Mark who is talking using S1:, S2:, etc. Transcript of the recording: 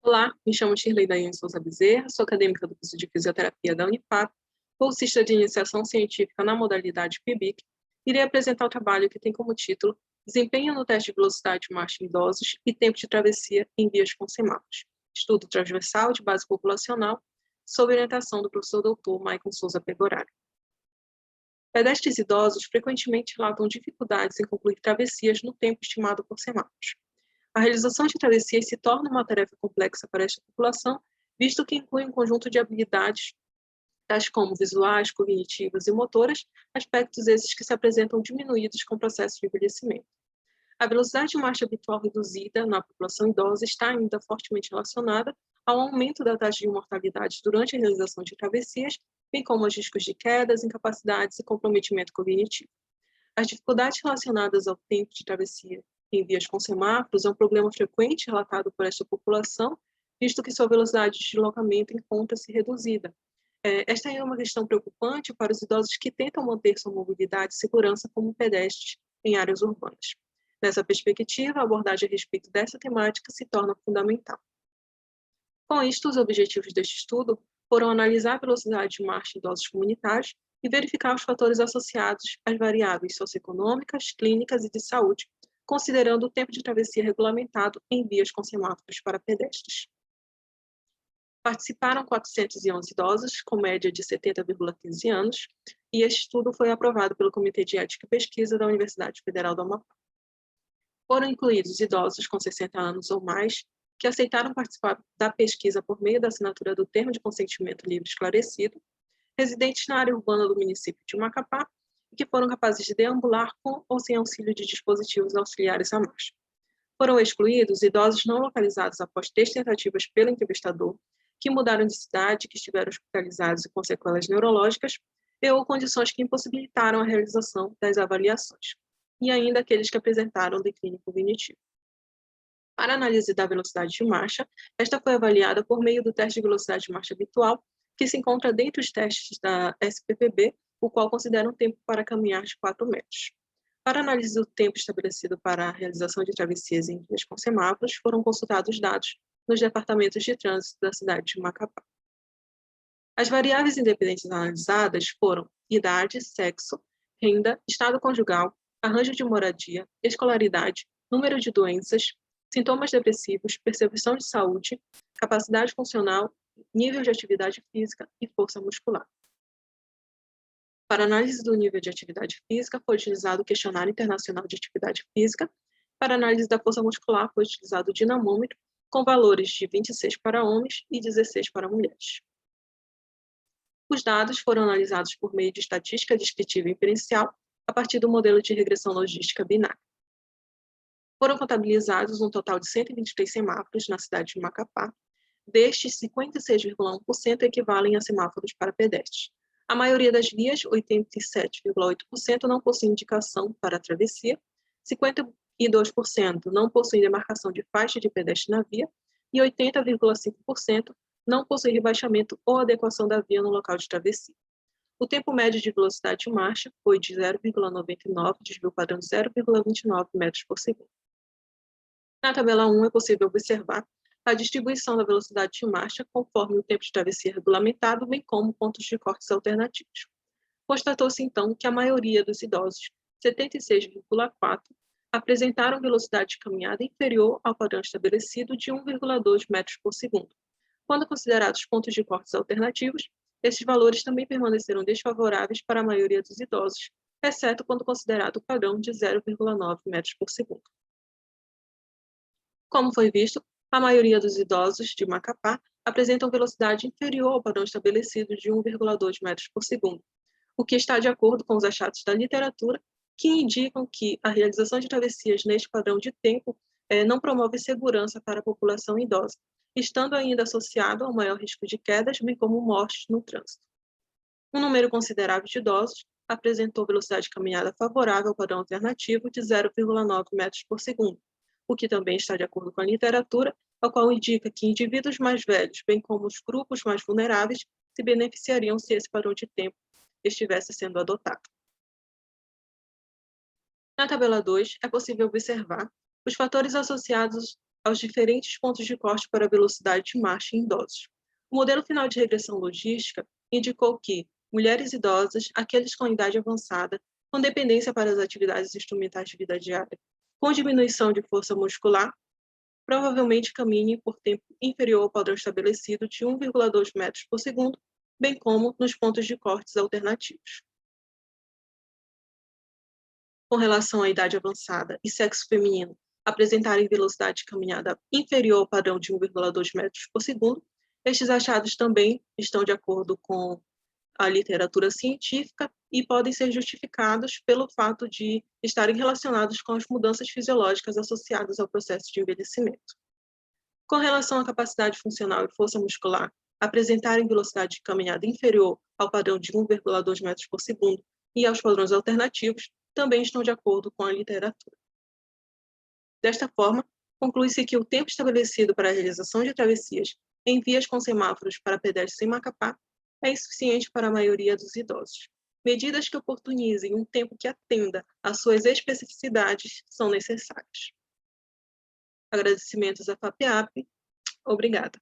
S1: Olá, me chamo Shirley Daiane Souza Bezerra, sou acadêmica do curso de Fisioterapia da Unifap, bolsista de iniciação científica na modalidade PIBIC. Irei apresentar o trabalho que tem como título Desempenho no teste de velocidade de marcha em idosos e tempo de travessia em vias com semáforos. Estudo transversal de base populacional, sob orientação do professor Dr. Maicon Souza Pegoraro. Pedestres idosos frequentemente relatam dificuldades em concluir travessias no tempo estimado por semáforos. A realização de travessias se torna uma tarefa complexa para esta população, visto que inclui um conjunto de habilidades, tais como visuais, cognitivas e motoras, aspectos esses que se apresentam diminuídos com o processo de envelhecimento. A velocidade de marcha habitual reduzida na população idosa está ainda fortemente relacionada ao aumento da taxa de mortalidade durante a realização de travessias, bem como aos riscos de quedas, incapacidades e comprometimento cognitivo. As dificuldades relacionadas ao tempo de travessia em vias com semáforos é um problema frequente relatado por esta população, visto que sua velocidade de deslocamento encontra-se reduzida. Esta é uma questão preocupante para os idosos que tentam manter sua mobilidade e segurança como pedestres em áreas urbanas. Nessa perspectiva, a abordagem a respeito dessa temática se torna fundamental. Com isto, os objetivos deste estudo foram analisar a velocidade de marcha em idosos comunitários e verificar os fatores associados às variáveis socioeconômicas, clínicas e de saúde, considerando o tempo de travessia regulamentado em vias com semáforos para pedestres. Participaram 411 idosos, com média de 70,15 anos, e este estudo foi aprovado pelo Comitê de Ética e Pesquisa da Universidade Federal do Amapá. Foram incluídos idosos com 60 anos ou mais, que aceitaram participar da pesquisa por meio da assinatura do Termo de Consentimento Livre Esclarecido, residentes na área urbana do município de Macapá, e que foram capazes de deambular com ou sem auxílio de dispositivos auxiliares à marcha. Foram excluídos idosos não localizados após 3 tentativas pelo entrevistador, que mudaram de cidade, que estiveram hospitalizados e com sequelas neurológicas, e ou condições que impossibilitaram a realização das avaliações, e ainda aqueles que apresentaram declínio cognitivo. Para a análise da velocidade de marcha, esta foi avaliada por meio do teste de velocidade de marcha habitual, que se encontra dentre os testes da SPPB, o qual considera um tempo para caminhar de 4 metros. Para a análise do tempo estabelecido para a realização de travessias em vias com semáforos, foram consultados dados nos departamentos de trânsito da cidade de Macapá. As variáveis independentes analisadas foram idade, sexo, renda, estado conjugal, arranjo de moradia, escolaridade, número de doenças, sintomas depressivos, percepção de saúde, capacidade funcional, nível de atividade física e força muscular. Para análise do nível de atividade física, foi utilizado o Questionário Internacional de Atividade Física. Para análise da força muscular, foi utilizado o dinamômetro, com valores de 26 para homens e 16 para mulheres. Os dados foram analisados por meio de estatística descritiva inferencial, a partir do modelo de regressão logística binária. Foram contabilizados um total de 123 semáforos na cidade de Macapá. Destes, 56,1% equivalem a semáforos para pedestres. A maioria das vias, 87,8%, não possui indicação para a travessia, 52% não possuem demarcação de faixa de pedestre na via e 80,5% não possuem rebaixamento ou adequação da via no local de travessia. O tempo médio de velocidade de marcha foi de 0,99, desvio padrão de 0,29 metros por segundo. Na tabela 1 é possível observar a distribuição da velocidade de marcha conforme o tempo de travessia regulamentado, bem como pontos de cortes alternativos. Constatou-se, então, que a maioria dos idosos, 76,4%, apresentaram velocidade de caminhada inferior ao padrão estabelecido de 1,2 metros por segundo. Quando considerados pontos de cortes alternativos, esses valores também permaneceram desfavoráveis para a maioria dos idosos, exceto quando considerado o padrão de 0,9 metros por segundo. Como foi visto, a maioria dos idosos de Macapá apresentam velocidade inferior ao padrão estabelecido de 1,2 metros por segundo, o que está de acordo com os achados da literatura, que indicam que a realização de travessias neste padrão de tempo não promove segurança para a população idosa, estando ainda associado ao maior risco de quedas, bem como mortes no trânsito. Um número considerável de idosos apresentou velocidade de caminhada favorável ao padrão alternativo de 0,9 metros por segundo, o que também está de acordo com a literatura, a qual indica que indivíduos mais velhos, bem como os grupos mais vulneráveis, se beneficiariam se esse padrão de tempo estivesse sendo adotado. Na tabela 2, é possível observar os fatores associados aos diferentes pontos de corte para a velocidade de marcha em idosos. O modelo final de regressão logística indicou que mulheres idosas, aqueles com idade avançada, com dependência para as atividades instrumentais de vida diária, com diminuição de força muscular, provavelmente caminhem por tempo inferior ao padrão estabelecido de 1,2 metros por segundo, bem como nos pontos de cortes alternativos. Com relação à idade avançada e sexo feminino apresentarem velocidade de caminhada inferior ao padrão de 1,2 metros por segundo, estes achados também estão de acordo com a literatura científica e podem ser justificados pelo fato de estarem relacionados com as mudanças fisiológicas associadas ao processo de envelhecimento. Com relação à capacidade funcional e força muscular, apresentarem velocidade de caminhada inferior ao padrão de 1,2 metros por segundo e aos padrões alternativos, também estão de acordo com a literatura. Desta forma, conclui-se que o tempo estabelecido para a realização de travessias em vias com semáforos para pedestres sem marca-pá é insuficiente para a maioria dos idosos. Medidas que oportunizem um tempo que atenda às suas especificidades são necessárias. Agradecimentos à FAPEAP. Obrigada.